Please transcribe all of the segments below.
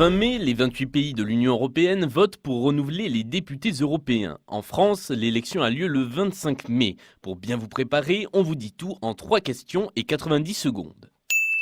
Fin mai, les 28 pays de l'Union européenne votent pour renouveler les députés européens. En France, l'élection a lieu le 25 mai. Pour bien vous préparer, on vous dit tout en 3 questions et 90 secondes.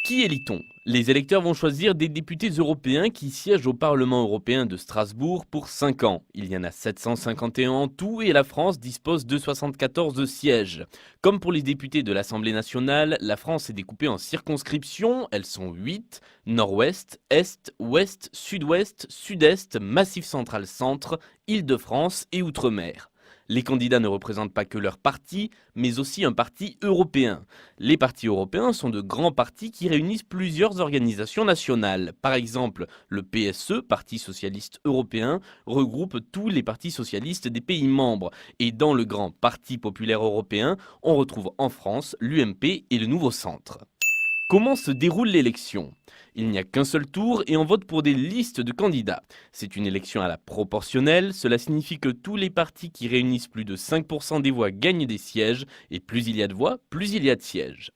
Qui élit-on? Les électeurs vont choisir des députés européens qui siègent au Parlement européen de Strasbourg pour 5 ans. Il y en a 751 en tout et la France dispose de 74 sièges. Comme pour les députés de l'Assemblée nationale, la France est découpée en circonscriptions. Elles sont 8, Nord-Ouest, Est, Ouest, Sud-Ouest, Sud-Est, Massif central-centre, Île-de-France et Outre-mer. Les candidats ne représentent pas que leur parti, mais aussi un parti européen. Les partis européens sont de grands partis qui réunissent plusieurs organisations nationales. Par exemple, le PSE, Parti socialiste européen, regroupe tous les partis socialistes des pays membres. Et dans le grand Parti populaire européen, on retrouve en France l'UMP et le Nouveau Centre. Comment se déroule l'élection? Il n'y a qu'un seul tour et on vote pour des listes de candidats. C'est une élection à la proportionnelle, cela signifie que tous les partis qui réunissent plus de 5% des voix gagnent des sièges, et plus il y a de voix, plus il y a de sièges.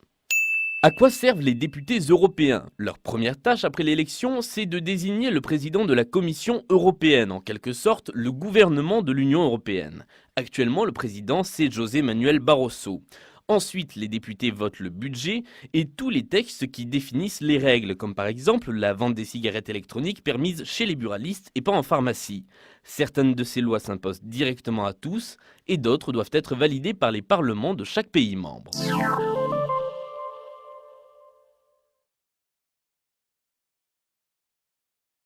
À quoi servent les députés européens? Leur première tâche après l'élection, c'est de désigner le président de la Commission européenne, en quelque sorte le gouvernement de l'Union européenne. Actuellement, le président, c'est José Manuel Barroso. Ensuite, les députés votent le budget et tous les textes qui définissent les règles, comme par exemple la vente des cigarettes électroniques permise chez les buralistes et pas en pharmacie. Certaines de ces lois s'imposent directement à tous et d'autres doivent être validées par les parlements de chaque pays membre.